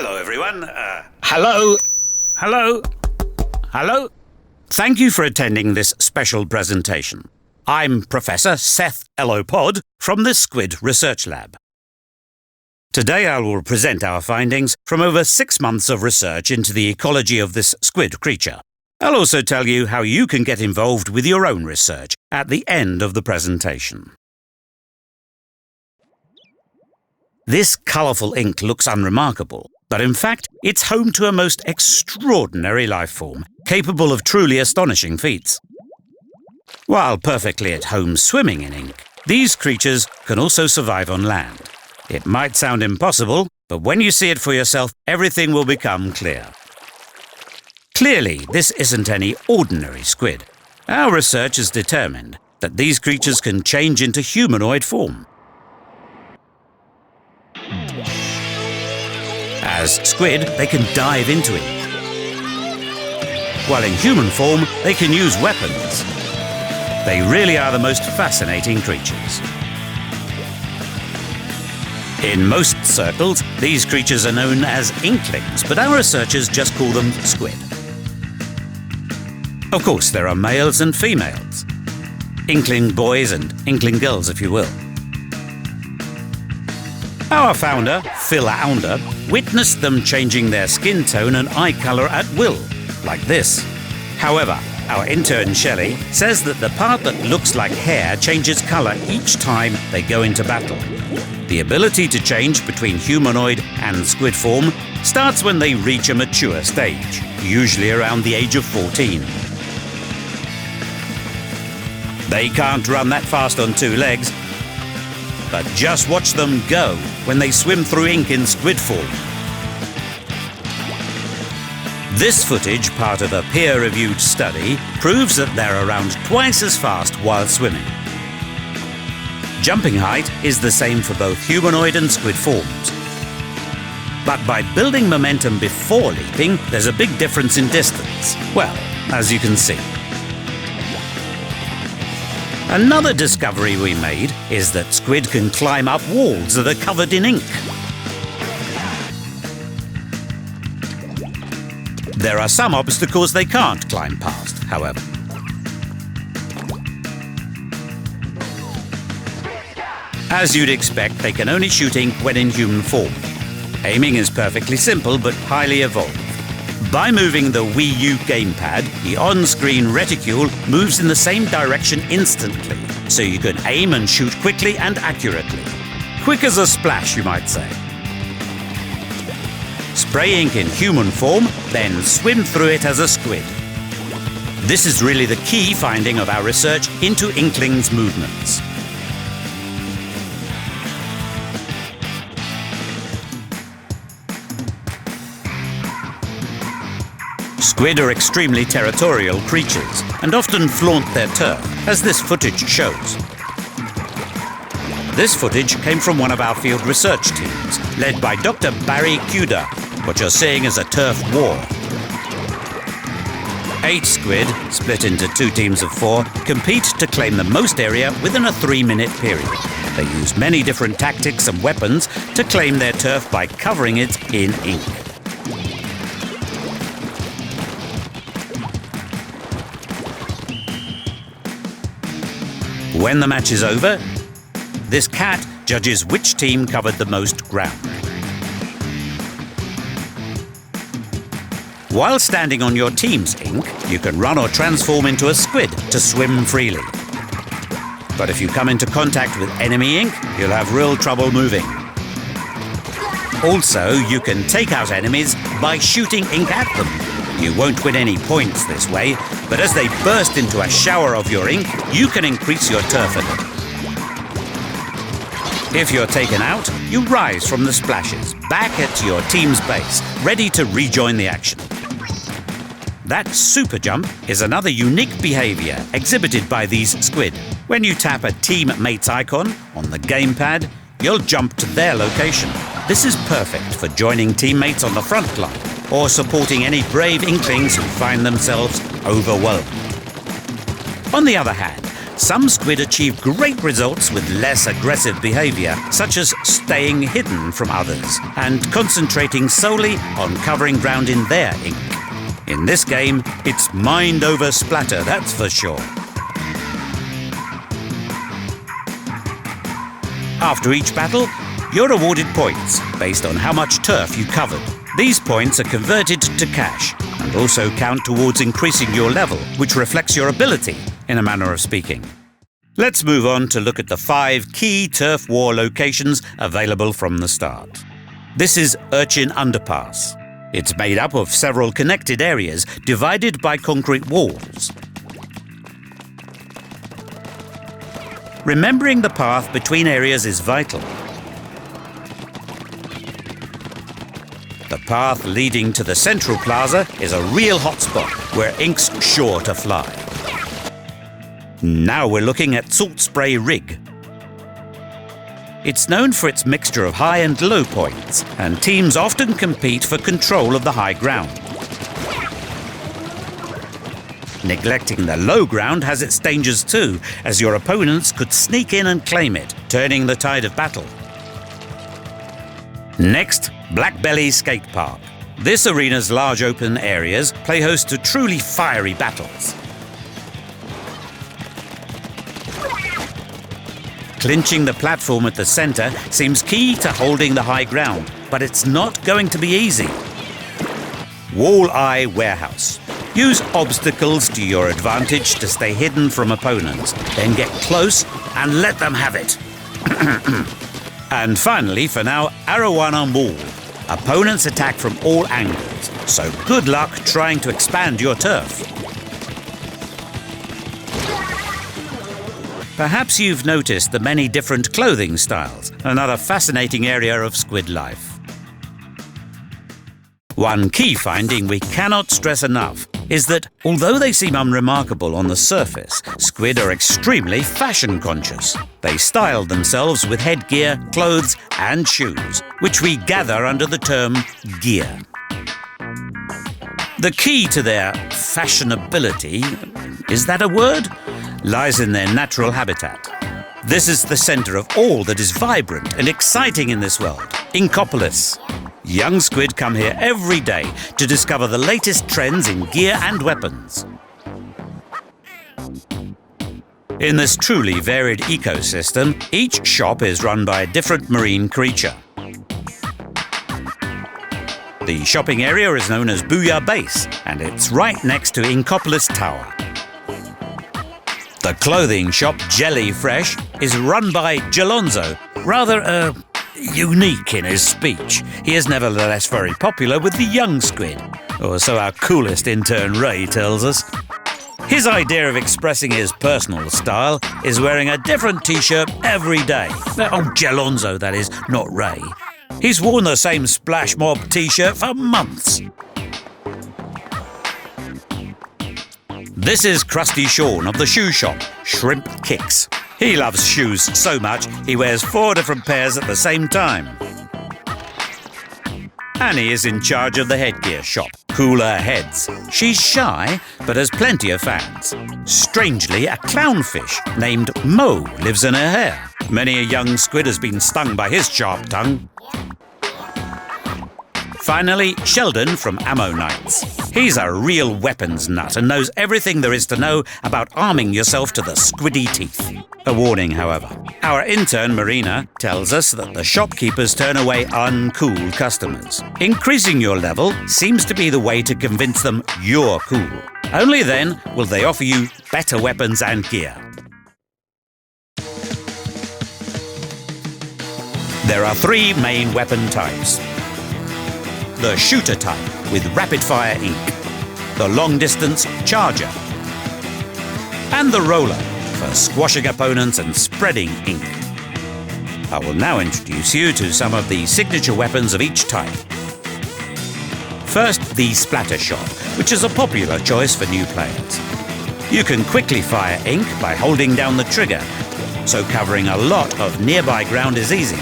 Hello, everyone. Hello? Hello? Hello? Thank you for attending this special presentation. I'm Professor Seth Elopod from the Squid Research Lab. Today I will present our findings from over 6 months of research into the ecology of this squid creature. I'll also tell you how you can get involved with your own research at the end of the presentation. This colourful ink looks unremarkable, but in fact it's home to a most extraordinary life form, capable of truly astonishing feats. While perfectly at home swimming in ink, these creatures can also survive on land. It might sound impossible, but when you see it for yourself, everything will become clear. Clearly, this isn't any ordinary squid. Our research has determined that these creatures can change into humanoid form. As squid, they can dive into ink. While in human form, they can use weapons. They really are the most fascinating creatures. In most circles, these creatures are known as inklings, but our researchers just call them squid. Of course, there are males and females. Inkling boys and inkling girls, if you will. Our founder, Phil Ounder, witnessed them changing their skin tone and eye colour at will, like this. However, our intern Shelley says that the part that looks like hair changes colour each time they go into battle. The ability to change between humanoid and squid form starts when they reach a mature stage, usually around the age of 14. They can't run that fast on 2 legs, but just watch them go when they swim through ink in squid form. This footage, part of a peer-reviewed study, proves that they're around twice as fast while swimming. Jumping height is the same for both humanoid and squid forms. But by building momentum before leaping, there's a big difference in distance. Well, as you can see. Another discovery we made is that squid can climb up walls that are covered in ink. There are some obstacles they can't climb past, however. As you'd expect, they can only shoot ink when in human form. Aiming is perfectly simple but highly evolved. By moving the Wii U gamepad, the on-screen reticule moves in the same direction instantly, so you can aim and shoot quickly and accurately. Quick as a splash, you might say. Spray ink in human form, then swim through it as a squid. This is really the key finding of our research into inklings' movements. Squid are extremely territorial creatures and often flaunt their turf, as this footage shows. This footage came from one of our field research teams, led by Dr. Barry Cuda. What you're seeing is a turf war. 8 squid, split into 2 teams of 4, compete to claim the most area within a 3-minute period. They use many different tactics and weapons to claim their turf by covering it in ink. When the match is over, this cat judges which team covered the most ground. While standing on your team's ink, you can run or transform into a squid to swim freely. But if you come into contact with enemy ink, you'll have real trouble moving. Also, you can take out enemies by shooting ink at them. You won't win any points this way, but as they burst into a shower of your ink, you can increase your turf a little. If you're taken out, you rise from the splashes, back at your team's base, ready to rejoin the action. That super jump is another unique behaviour exhibited by these squid. When you tap a teammate's icon on the gamepad, you'll jump to their location. This is perfect for joining teammates on the front line or supporting any brave inklings who find themselves overwhelmed. On the other hand, some squid achieve great results with less aggressive behaviour, such as staying hidden from others and concentrating solely on covering ground in their ink. In this game, it's mind over splatter, that's for sure. After each battle, you're awarded points based on how much turf you covered. These points are converted to cash and also count towards increasing your level, which reflects your ability, in a manner of speaking. Let's move on to look at the 5 key turf war locations available from the start. This is Urchin Underpass. It's made up of several connected areas divided by concrete walls. Remembering the path between areas is vital. The path leading to the central plaza is a real hotspot where ink's sure to fly. Now we're looking at Salt Spray Rig. It's known for its mixture of high and low points, and teams often compete for control of the high ground. Neglecting the low ground has its dangers too, as your opponents could sneak in and claim it, turning the tide of battle. Next, Black Belly Skate Park. This arena's large open areas play host to truly fiery battles. Clinching the platform at the centre seems key to holding the high ground, but it's not going to be easy. Walleye Warehouse. Use obstacles to your advantage to stay hidden from opponents, then get close and let them have it. And finally, for now, Arowana Mall. Opponents attack from all angles, so good luck trying to expand your turf. Perhaps you've noticed the many different clothing styles, another fascinating area of squid life. One key finding we cannot stress enough is that although they seem unremarkable on the surface, squid are extremely fashion conscious. They style themselves with headgear, clothes and shoes, which we gather under the term gear. The key to their fashionability, is that a word? Lies in their natural habitat. This is the centre of all that is vibrant and exciting in this world, Inkopolis. Young squid come here every day to discover the latest trends in gear and weapons. In this truly varied ecosystem, each shop is run by a different marine creature. The shopping area is known as Booyah Base, and it's right next to Inkopolis Tower. The clothing shop Jelly Fresh is run by Jalonzo, rather unique in his speech. He is nevertheless very popular with the young squid, or so our coolest intern Ray tells us. His idea of expressing his personal style is wearing a different t-shirt every day. Oh, Jalonzo, that is, not Ray. He's worn the same Splash Mob t-shirt for months. This is Krusty Sean of the shoe shop, Shrimp Kicks. He loves shoes so much, he wears 4 different pairs at the same time. Annie is in charge of the headgear shop, Cooler Heads. She's shy, but has plenty of fans. Strangely, a clownfish named Mo lives in her hair. Many a young squid has been stung by his sharp tongue. Finally, Sheldon from Ammo Knights. He's a real weapons nut and knows everything there is to know about arming yourself to the squiddy teeth. A warning, however. Our intern, Marina, tells us that the shopkeepers turn away uncool customers. Increasing your level seems to be the way to convince them you're cool. Only then will they offer you better weapons and gear. There are 3 main weapon types. The shooter type with rapid-fire ink, the long-distance charger, and the roller for squashing opponents and spreading ink. I will now introduce you to some of the signature weapons of each type. First, the splatter shot, which is a popular choice for new players. You can quickly fire ink by holding down the trigger, so covering a lot of nearby ground is easy.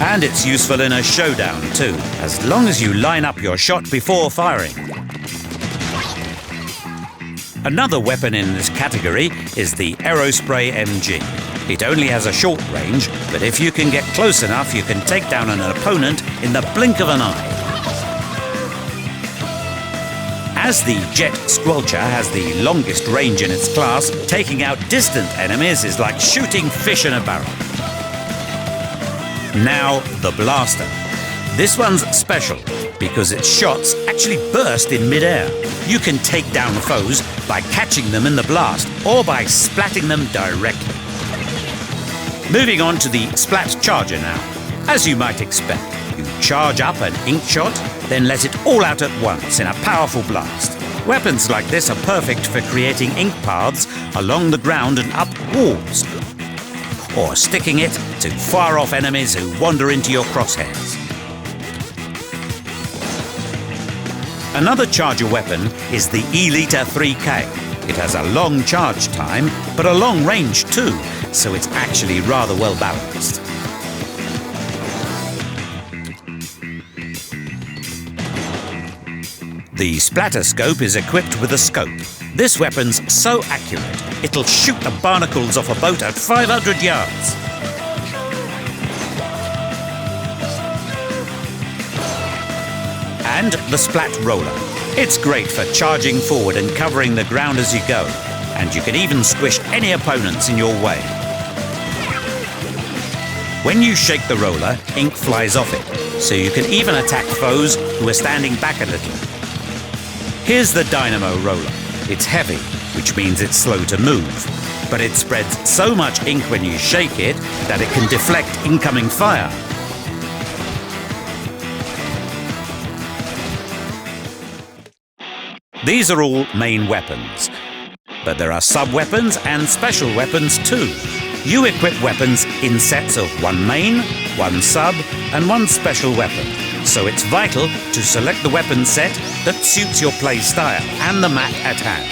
And it's useful in a showdown too, as long as you line up your shot before firing. Another weapon in this category is the Aerospray MG. It only has a short range, but if you can get close enough, you can take down an opponent in the blink of an eye. As the Jet Squelcher has the longest range in its class, taking out distant enemies is like shooting fish in a barrel. Now, the Blaster. This one's special because its shots actually burst in mid-air. You can take down foes by catching them in the blast or by splatting them directly. Moving on to the Splat Charger now. As you might expect, you charge up an ink shot, then let it all out at once in a powerful blast. Weapons like this are perfect for creating ink paths along the ground and up walls, or sticking it to far-off enemies who wander into your crosshairs. Another charger weapon is the E-Liter 3K. It has a long charge time, but a long range too, so it's actually rather well balanced. The Splatter Scope is equipped with a scope. This weapon's so accurate, it'll shoot the barnacles off a boat at 500 yards. And the Splat Roller. It's great for charging forward and covering the ground as you go, and you can even squish any opponents in your way. When you shake the roller, ink flies off it, so you can even attack foes who are standing back a little. Here's the Dynamo Roller. It's heavy, which means it's slow to move, but it spreads so much ink when you shake it that it can deflect incoming fire. These are all main weapons, but there are sub-weapons and special weapons too. You equip weapons in sets of one main, one sub, and one special weapon, so it's vital to select the weapon set that suits your play style and the map at hand.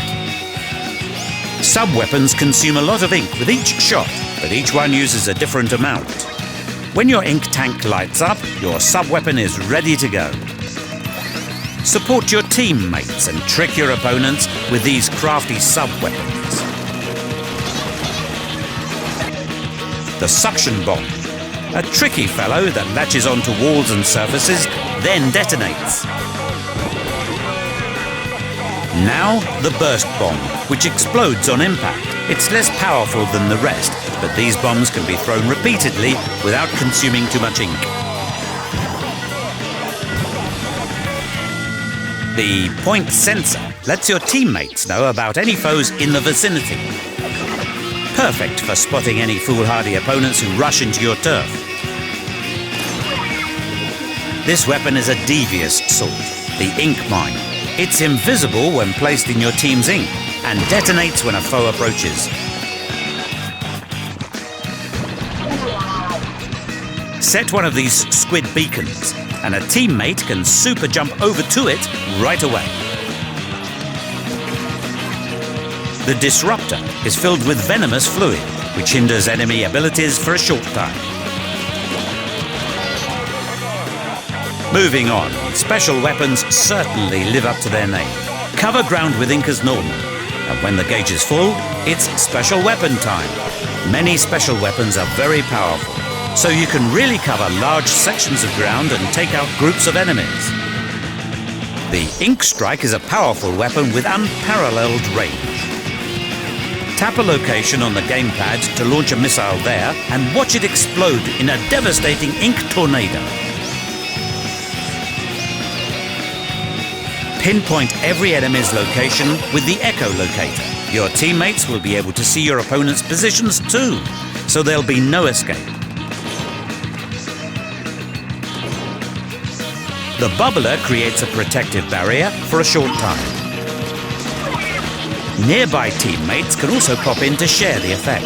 Sub-weapons consume a lot of ink with each shot, but each one uses a different amount. When your ink tank lights up, your sub-weapon is ready to go. Support your teammates and trick your opponents with these crafty sub-weapons. The Suction Bomb. A tricky fellow that latches onto walls and surfaces, then detonates. Now, the Burst Bomb, which explodes on impact. It's less powerful than the rest, but these bombs can be thrown repeatedly without consuming too much ink. The Point Sensor lets your teammates know about any foes in the vicinity. Perfect for spotting any foolhardy opponents who rush into your turf. This weapon is a devious sort, the Ink Mine. It's invisible when placed in your team's ink and detonates when a foe approaches. Set one of these squid beacons, and a teammate can super jump over to it right away. The Disruptor is filled with venomous fluid, which hinders enemy abilities for a short time. Moving on, special weapons certainly live up to their name. Cover ground with ink as normal, and when the gauge is full, it's special weapon time. Many special weapons are very powerful, so you can really cover large sections of ground and take out groups of enemies. The Ink Strike is a powerful weapon with unparalleled range. Tap a location on the gamepad to launch a missile there and watch it explode in a devastating ink tornado. Pinpoint every enemy's location with the Echo Locator. Your teammates will be able to see your opponent's positions too, so there'll be no escape. The Bubbler creates a protective barrier for a short time. Nearby teammates can also pop in to share the effect.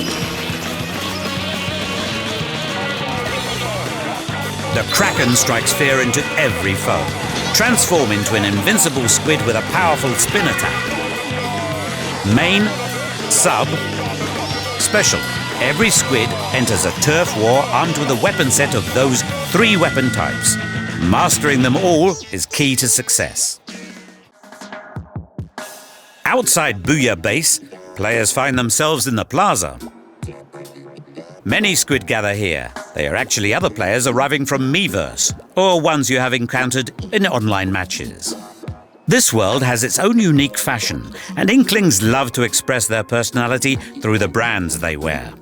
The Kraken strikes fear into every foe. Transform into an invincible squid with a powerful spin attack. Main, sub, special. Every squid enters a turf war armed with a weapon set of those 3 weapon types. Mastering them all is key to success. Outside Booyah Base, players find themselves in the plaza. Many squid gather here. They are actually other players arriving from Miiverse, or ones you have encountered in online matches. This world has its own unique fashion, and Inklings love to express their personality through the brands they wear.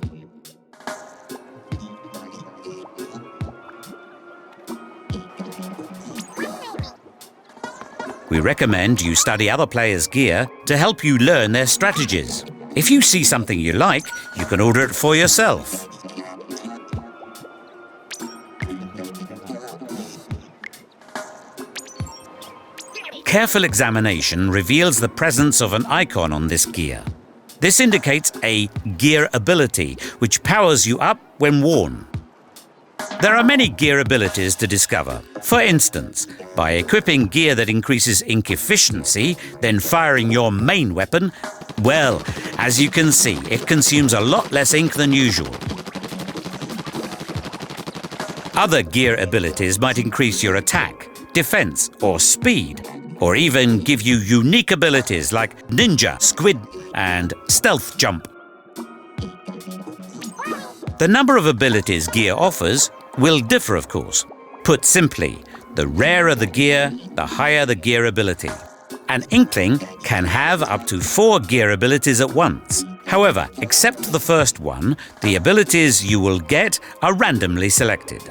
We recommend you study other players' gear to help you learn their strategies. If you see something you like, you can order it for yourself. Careful examination reveals the presence of an icon on this gear. This indicates a gear ability, which powers you up when worn. There are many gear abilities to discover. For instance, by equipping gear that increases ink efficiency, then firing your main weapon, well, as you can see, it consumes a lot less ink than usual. Other gear abilities might increase your attack, defense, or speed, or even give you unique abilities like ninja, squid, and stealth jump. The number of abilities gear offers will differ, of course. Put simply, the rarer the gear, the higher the gear ability. An Inkling can have up to 4 gear abilities at once. However, except the first one, the abilities you will get are randomly selected.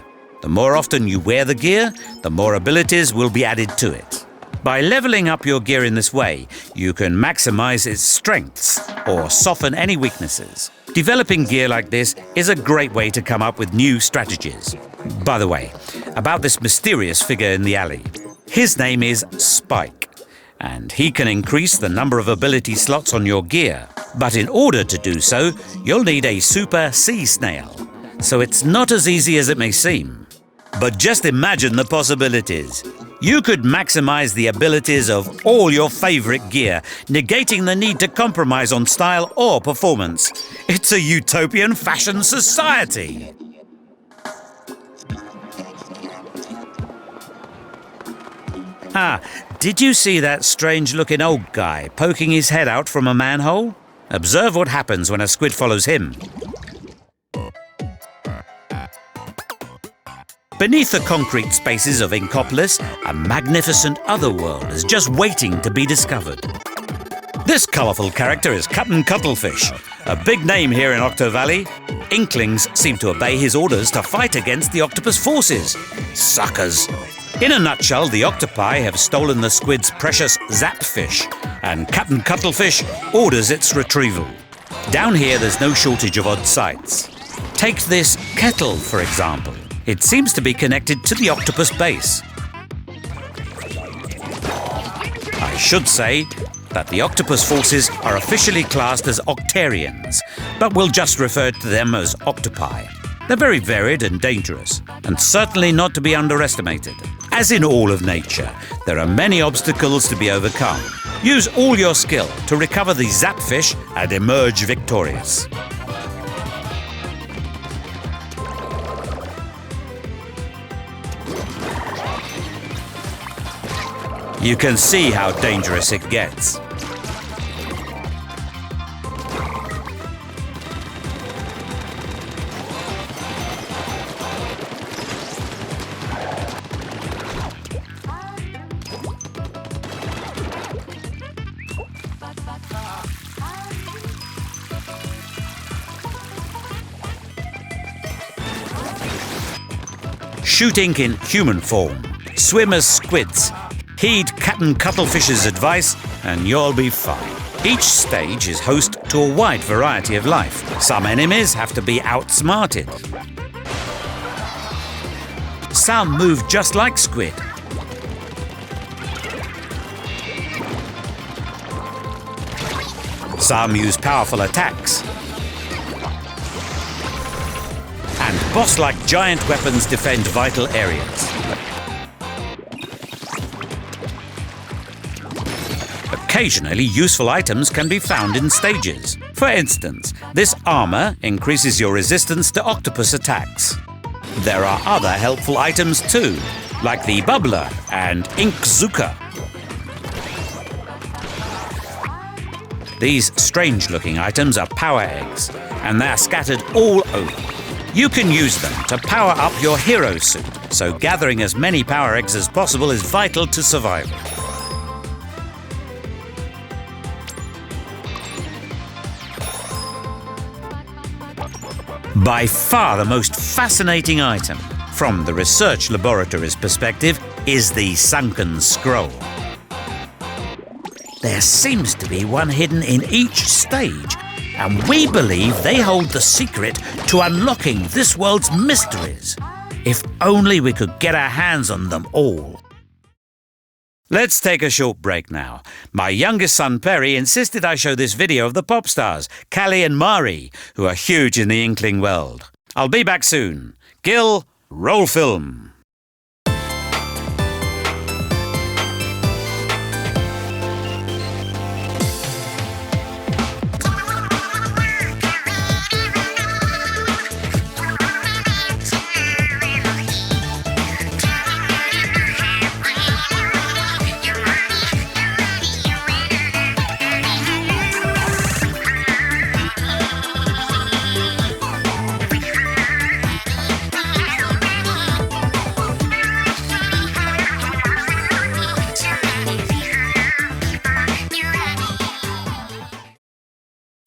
The more often you wear the gear, the more abilities will be added to it. By leveling up your gear in this way, you can maximize its strengths or soften any weaknesses. Developing gear like this is a great way to come up with new strategies. By the way, about this mysterious figure in the alley. His name is Spike, and he can increase the number of ability slots on your gear. But in order to do so, you'll need a super sea snail. So it's not as easy as it may seem. But just imagine the possibilities. You could maximize the abilities of all your favorite gear, negating the need to compromise on style or performance. It's a utopian fashion society. Did you see that strange-looking old guy poking his head out from a manhole? Observe what happens when a squid follows him. Beneath the concrete spaces of Inkopolis, a magnificent otherworld is just waiting to be discovered. This colourful character is Captain Cuttlefish, a big name here in Octo Valley. Inklings seem to obey his orders to fight against the octopus forces. Suckers! In a nutshell, the octopi have stolen the squid's precious zapfish, and Captain Cuttlefish orders its retrieval. Down here, there's no shortage of odd sights. Take this kettle, for example. It seems to be connected to the octopus base. I should say that the octopus forces are officially classed as octarians, but we'll just refer to them as octopi. They're very varied and dangerous, and certainly not to be underestimated. As in all of nature, there are many obstacles to be overcome. Use all your skill to recover the zapfish and emerge victorious. You can see how dangerous it gets. Shoot ink in human form. Swim as squids. Heed Captain Cuttlefish's advice and you'll be fine. Each stage is host to a wide variety of life. Some enemies have to be outsmarted. Some move just like squid. Some use powerful attacks. And boss-like giant weapons defend vital areas. Occasionally, useful items can be found in stages. For instance, this armor increases your resistance to octopus attacks. There are other helpful items too, like the bubbler and ink zuka. These strange-looking items are power eggs, and they're scattered all over. You can use them to power up your hero suit, so gathering as many power eggs as possible is vital to survival. By far the most fascinating item, from the research laboratory's perspective, is the sunken scroll. There seems to be one hidden in each stage, and we believe they hold the secret to unlocking this world's mysteries. If only we could get our hands on them all. Let's take a short break now. My youngest son Perry insisted I show this video of the pop stars, Callie and Mari, who are huge in the Inkling world. I'll be back soon. Gil, roll film.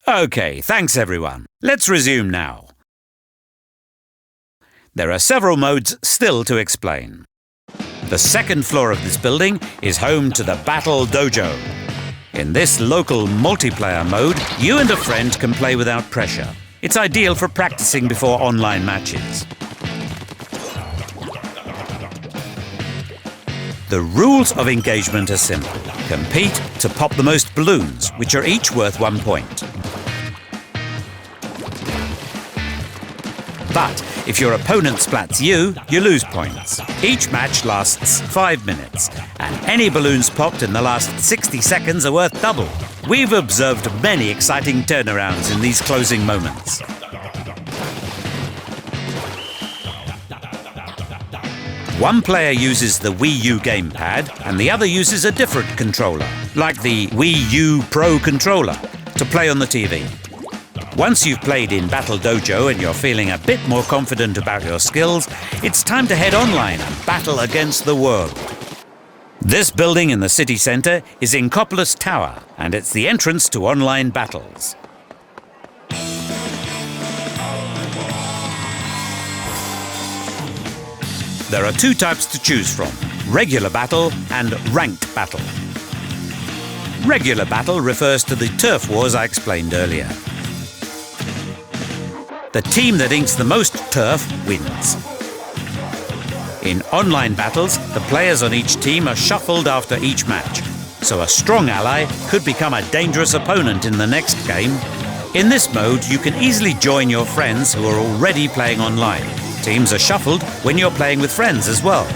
OK, thanks everyone. Let's resume now. There are several modes still to explain. The second floor of this building is home to the Battle Dojo. In this local multiplayer mode, you and a friend can play without pressure. It's ideal for practicing before online matches. The rules of engagement are simple. Compete to pop the most balloons, which are each worth 1 point. But if your opponent splats you, you lose points. Each match lasts 5 minutes, and any balloons popped in the last 60 seconds are worth double. We've observed many exciting turnarounds in these closing moments. One player uses the Wii U gamepad, and the other uses a different controller, like the Wii U Pro controller, to play on the TV. Once you've played in Battle Dojo and you're feeling a bit more confident about your skills, it's time to head online and battle against the world. This building in the city centre is Incopoulos Tower, and it's the entrance to online battles. There are 2 types to choose from: regular battle and ranked battle. Regular battle refers to the turf wars I explained earlier. The team that inks the most turf wins. In online battles, the players on each team are shuffled after each match, so a strong ally could become a dangerous opponent in the next game. In this mode, you can easily join your friends who are already playing online. Teams are shuffled when you're playing with friends as well.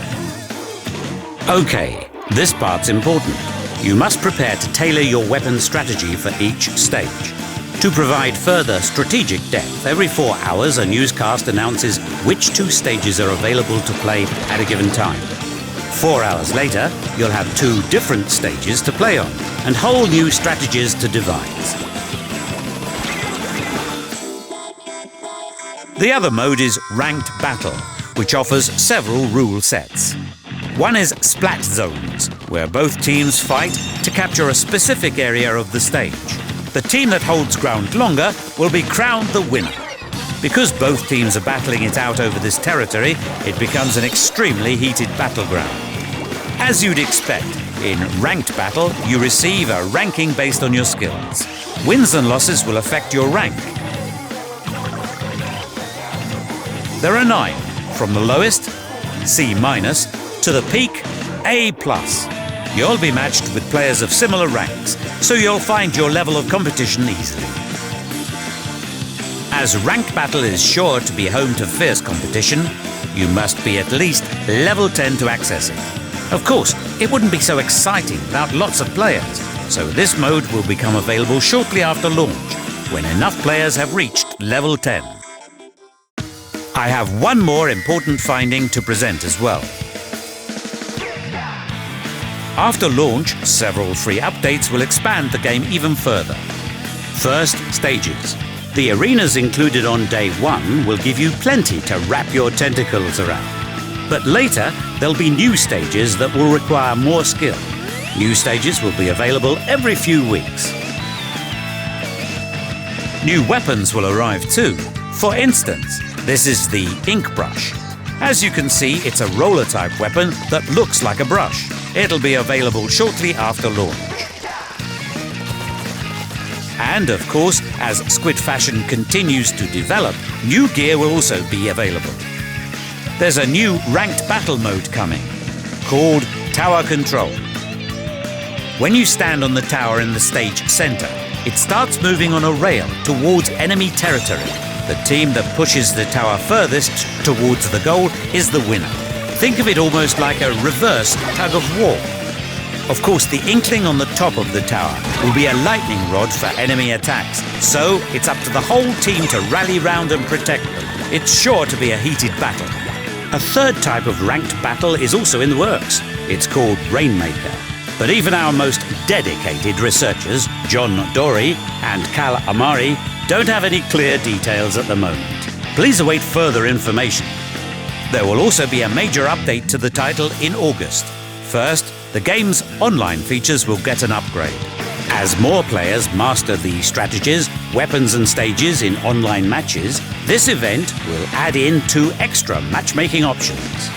OK, this part's important. You must prepare to tailor your weapon strategy for each stage. To provide further strategic depth, every 4 hours a newscast announces which 2 stages are available to play at a given time. 4 hours later, you'll have 2 different stages to play on, and whole new strategies to devise. The other mode is Ranked Battle, which offers several rule sets. One is Splat Zones, where both teams fight to capture a specific area of the stage. The team that holds ground longer will be crowned the winner. Because both teams are battling it out over this territory, it becomes an extremely heated battleground. As you'd expect, in ranked battle, you receive a ranking based on your skills. Wins and losses will affect your rank. There are 9, from the lowest, C-, to the peak, A+. You'll be matched with players of similar ranks, so you'll find your level of competition easily. As ranked battle is sure to be home to fierce competition, you must be at least level 10 to access it. Of course, it wouldn't be so exciting without lots of players, so this mode will become available shortly after launch, when enough players have reached level 10. I have one more important finding to present as well. After launch, several free updates will expand the game even further. First, stages. The arenas included on day 1 will give you plenty to wrap your tentacles around. But later, there'll be new stages that will require more skill. New stages will be available every few weeks. New weapons will arrive too. For instance, this is the ink brush. As you can see, it's a roller-type weapon that looks like a brush. It'll be available shortly after launch. And of course, as Squid Fashion continues to develop, new gear will also be available. There's a new ranked battle mode coming, called Tower Control. When you stand on the tower in the stage center, it starts moving on a rail towards enemy territory. The team that pushes the tower furthest towards the goal is the winner. Think of it almost like a reverse tug of war. Of course, the inkling on the top of the tower will be a lightning rod for enemy attacks, so it's up to the whole team to rally round and protect them. It's sure to be a heated battle. A third type of ranked battle is also in the works. It's called Rainmaker. But even our most dedicated researchers, John Dory and Cal Amari, don't have any clear details at the moment. Please await further information. There will also be a major update to the title in August. First, the game's online features will get an upgrade. As more players master the strategies, weapons and stages in online matches, this event will add in 2 extra matchmaking options.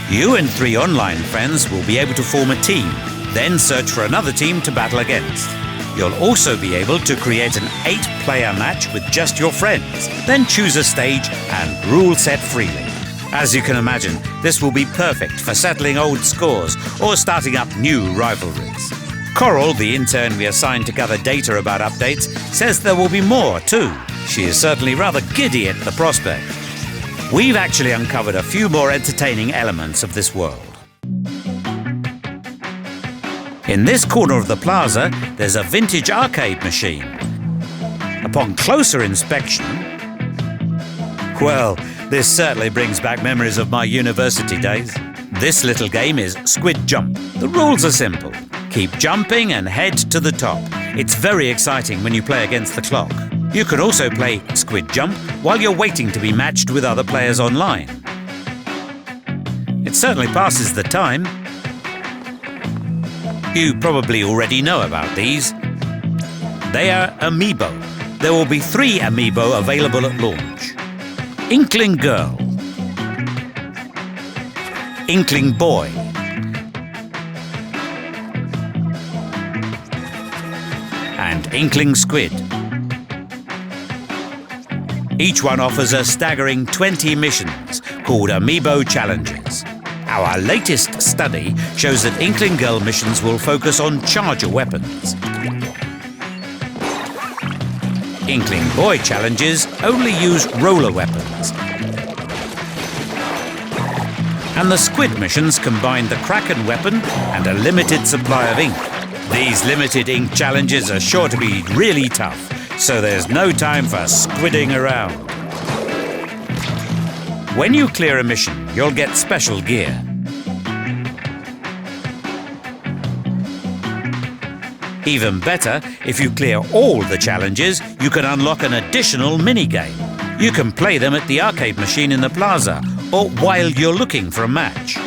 You and 3 online friends will be able to form a team, then search for another team to battle against. You'll also be able to create an 8-player match with just your friends, then choose a stage and rule set freely. As you can imagine, this will be perfect for settling old scores or starting up new rivalries. Coral, the intern we assigned to gather data about updates, says there will be more too. She is certainly rather giddy at the prospect. We've actually uncovered a few more entertaining elements of this world. In this corner of the plaza, there's a vintage arcade machine. Upon closer inspection, well, this certainly brings back memories of my university days. This little game is Squid Jump. The rules are simple. Keep jumping and head to the top. It's very exciting when you play against the clock. You can also play Squid Jump while you're waiting to be matched with other players online. It certainly passes the time. You probably already know about these. They are Amiibo. There will be 3 Amiibo available at launch. Inkling Girl, Inkling Boy, and Inkling Squid. Each one offers a staggering 20 missions called Amiibo Challenges. Our latest study shows that Inkling Girl missions will focus on charger weapons. Inkling Boy challenges only use roller weapons. And the Squid missions combine the Kraken weapon and a limited supply of ink. These limited ink challenges are sure to be really tough, so there's no time for squidding around. When you clear a mission, you'll get special gear. Even better, if you clear all the challenges, you can unlock an additional mini-game. You can play them at the arcade machine in the plaza, or while you're looking for a match.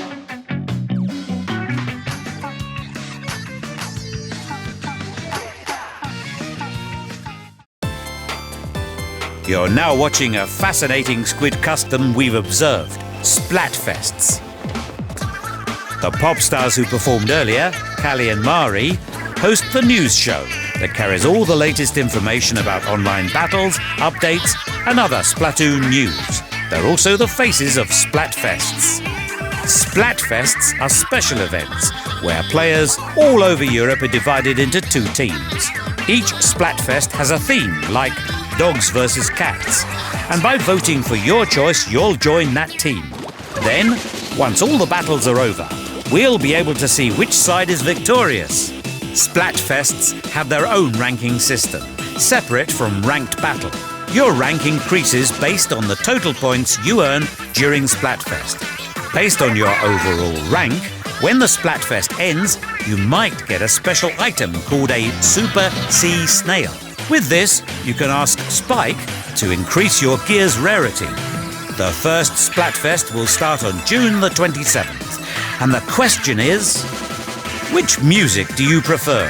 You're now watching a fascinating Squid custom we've observed, Splatfests. The pop stars who performed earlier, Callie and Mari, host the news show that carries all the latest information about online battles, updates, and other Splatoon news. They're also the faces of Splatfests. Splatfests are special events where players all over Europe are divided into 2 teams. Each Splatfest has a theme, like dogs versus cats, and by voting for your choice, you'll join that team. Then, once all the battles are over, we'll be able to see which side is victorious. Splatfests have their own ranking system, separate from ranked battle. Your rank increases based on the total points you earn during Splatfest. Based on your overall rank, when the Splatfest ends, you might get a special item called a Super Sea Snail. With this, you can ask Spike to increase your gear's rarity. The first Splatfest will start on June the 27th, and the question is, which music do you prefer?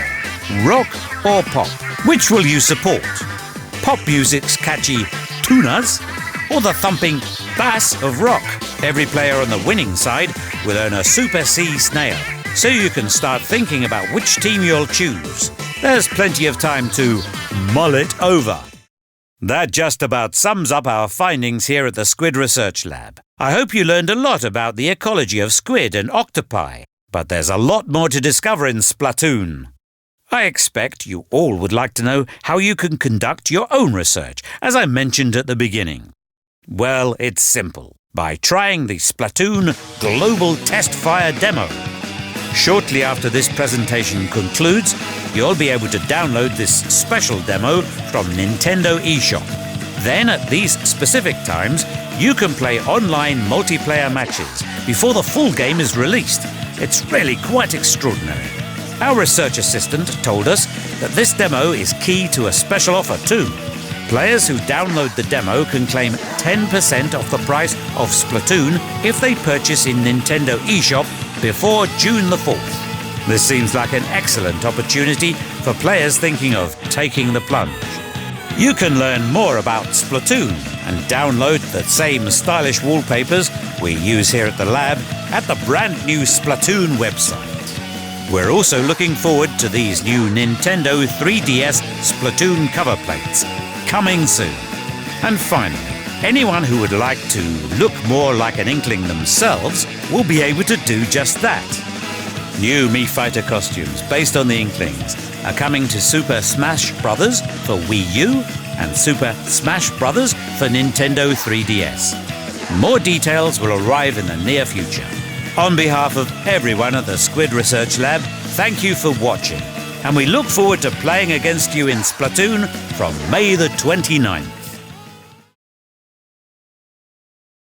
Rock or pop? Which will you support? Pop music's catchy tunas or the thumping bass of rock? Every player on the winning side will earn a Super C snail, so you can start thinking about which team you'll choose. There's plenty of time to mull it over. That just about sums up our findings here at the Squid Research Lab. I hope you learned a lot about the ecology of squid and octopi, but there's a lot more to discover in Splatoon. I expect you all would like to know how you can conduct your own research, as I mentioned at the beginning. Well, it's simple. By trying the Splatoon Global Test Fire demo. Shortly after this presentation concludes, you'll be able to download this special demo from Nintendo eShop. Then, at these specific times, you can play online multiplayer matches before the full game is released. It's really quite extraordinary. Our research assistant told us that this demo is key to a special offer too. Players who download the demo can claim 10% off the price of Splatoon if they purchase in Nintendo eShop before June the 4th. This seems like an excellent opportunity for players thinking of taking the plunge. You can learn more about Splatoon and download the same stylish wallpapers we use here at the lab at the brand new Splatoon website. We're also looking forward to these new Nintendo 3DS Splatoon cover plates, coming soon. And finally, anyone who would like to look more like an Inkling themselves will be able to do just that. New Mii Fighter costumes based on the Inklings are coming to Super Smash Bros. For Wii U and Super Smash Bros. For Nintendo 3DS. More details will arrive in the near future. On behalf of everyone at the Squid Research Lab, thank you for watching, and we look forward to playing against you in Splatoon from May the 29th.